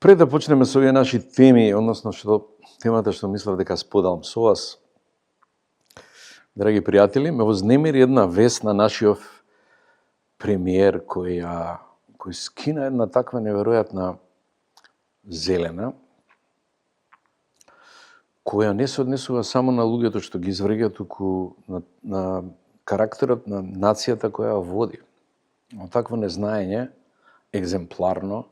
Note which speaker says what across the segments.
Speaker 1: Пред да почнеме со овие наши теми, односно темата што мислев дека споделам со вас, драги пријатели, ме вознемири една вест на нашиот премиер кој скина една таква неверојатна зелена, која не се однесува само на луѓето што ги изврга, туку на карактерот на нацијата која води. Но такво незнаење, екземпларно,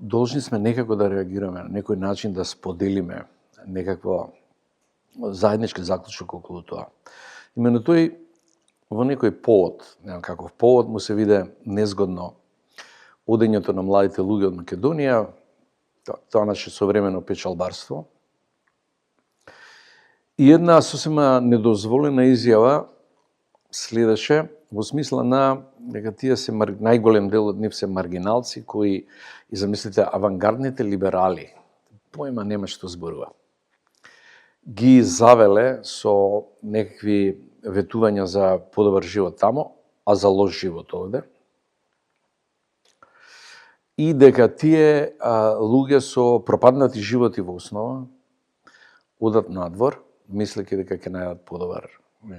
Speaker 1: должни сме некако да реагираме, на некој начин да споделиме некакво заеднички заклучок околу тоа. Именно тој во некој повод, немам каков повод, му се виде незгодно одењето на младите луѓе од Македонија, тоа наше современо печалбарство. И една сосема недозволена изјава следеше во смисла на дека тие се најголем дел од нив се маргиналци кои, и замислите, авангардните либерали, појма нема што зборува, ги завеле со некакви ветувања за подобар живот тамо, а за лош живот овде. И дека тие луѓе со пропаднати животи во основа одат надвор, мислејќи дека ќе најдат подобар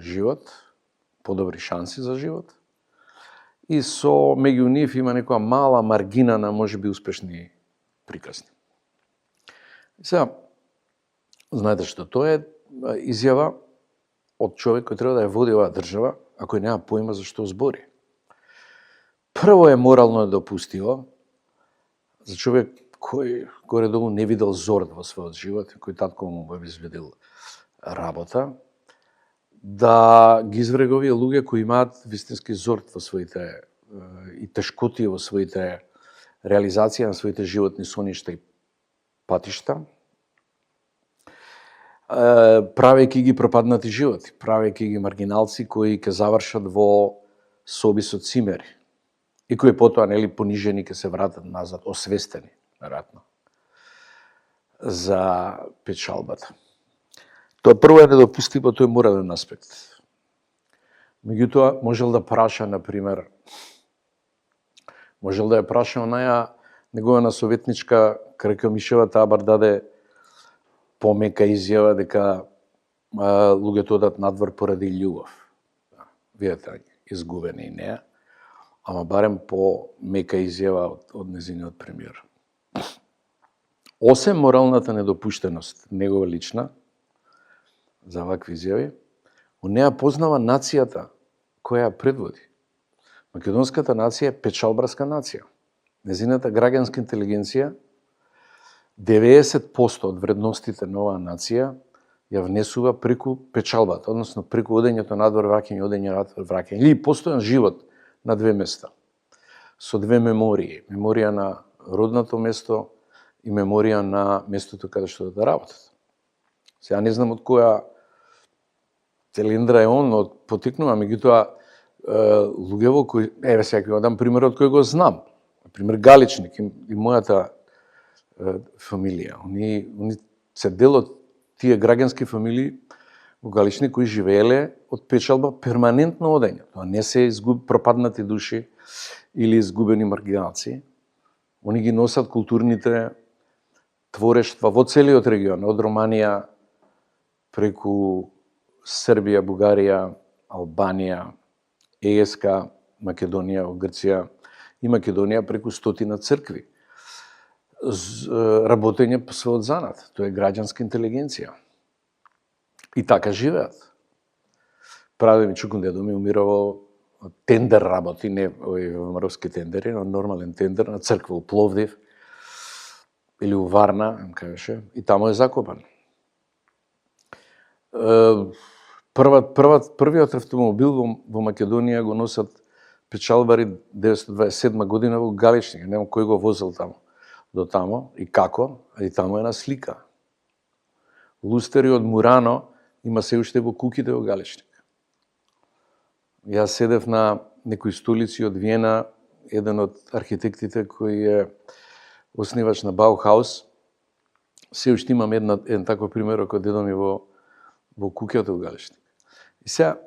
Speaker 1: живот, подобри шанси за живот. И со меѓу нив има некоја мала маргина на можеби успешни прикрасни. Сега, знаете што, тоа е изјава од човек кој треба да ја води оваа држава, а кој нема појма за што збори. Прво е морално недопустиво за човек кој горе-долу не видел зорд во својот живот, кој татко му обезбедил работа, да ги изврега овие луѓе кои имаат вистински зорд во своите и тешкоти во своите реализација на своите животни соништа и патишта, правејќи ги пропаднати животи, правејќи ги маргиналци кои ќе завршат во соби со цимери и кои потоа, нели, понижени ќе се вратат назад, освестени, веројатно, за печалбата. Тоа прво е недопустимо, тој морален аспект. Меѓутоа, можел да праша, например, можел да ја праша онаја негована советничка Кракамишева, таа бар даде помека изјава дека луѓето одат надвор поради љубов. Видете, изгубени и неа, ама барем по мека изјава од незиниот премиер. Осем моралната недопуштеност, негова лична, за вакви изјави, он неа познава нацијата која ја предводи. Македонската нација е печалбарска нација. Незината граѓанска интелигенција, 90% од вредностите на оваа нација ја внесува преку печалбата, односно преку одењето надвор, враќање, одење надвор, враќање, или постојан живот на две места, со две мемории. Меморија на родното место и меморија на местото каде што да работат. Сега не знам од која цилиндра е он, потикнува, меѓутоа луѓево кои, сега ќе дам пример од кој го знам. Пример Галичник и мојата фамилија. Они се дел од тие граѓански фамилии во Галичник кои живееле од печалба перманентно одење. Тоа не се пропаднати души или изгубени маргиналци. Они ги носат културните творештва во целиот регион, од Романија преку Србија, Бугарија, Албанија, ЕСК, Македонија, Грција и Македонија преку 100 цркви. Работење по својот занат, тоа е граѓанска интелигенција. И така живеат. Прадедо ми, чукун дедо ми умира во тендер работи, не во мровски тендери, но нормален тендер на црква у Пловдив или у Варна, кажеше, и тамо е закопан. Првиот автомобил во Македонија го носат печалбари 1927 година во Галичник. Нема кој го возел тамо. До тамо и како, и тамо е на слика. Лустери од Мурано има се уште во куќите во Галичник. Јас седев на некои столици од Виена, еден од архитектите кој е оснивач на Баухаус. Се уште имам еден таков пример од дедо ми во куќето во Галичник. И сега,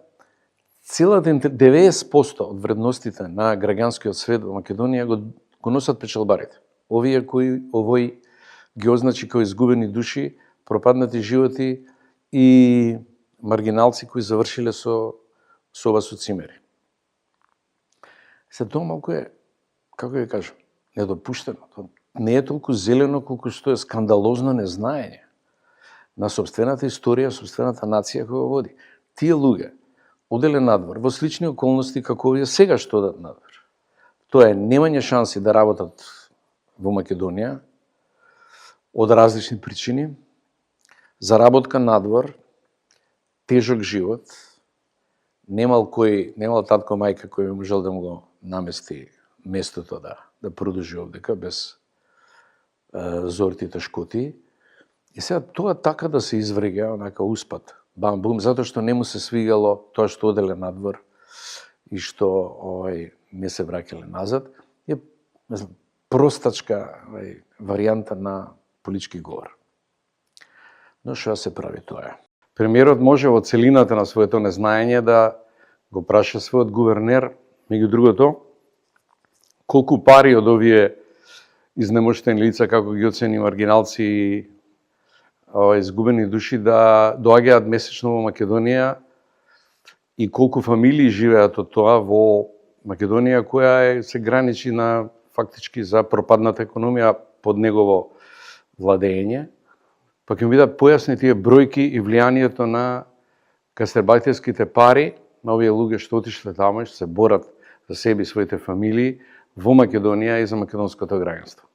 Speaker 1: целата 90% од вредностите на граѓанскиот свет во Македонија го го носат печалбарите. Овие кои овој ги означи како изгубени души, пропаднати животи и маргиналци кои завршиле со ова со цимери. Се тоа малку е, како ја кажам, недопуштено. Не е толку зелено колку што е скандалозно незнаење на собствената историја, собствената нација која води. Тие луѓе оделе надвор во слични околности како овие сега што одат надвор. Тоа е немање шанси да работат во Македонија од различни причини, заработка надвор, тежок живот, немал татко мајка кој можел да му го намести местото да продолжи овдека без зорти и тешкоти. И сега тоа така да се изврега, онака успат, бам-бум, затоа што не му се свигало тоа што оделе надвор и што не се враќале назад, е простачка варијанта на политички говор. Но што се прави тоа? Премиерот може во целината на своето незнаење да го праша својот гувернер, меѓу другото, колку пари од овие изнемоштени лица, како ги оцени маргиналци и изгубени души, да доаѓаат месечно во Македонија и колку фамилии живеат од тоа во Македонија, која се граничи на фактички за пропадната економија под негово владење. Па ќе ми бидат појасни тие бројки и влијанието на гастарбајтерските пари на овие луѓе што отишле таму и што се борат за себе и своите фамилии во Македонија и за македонското граѓанство.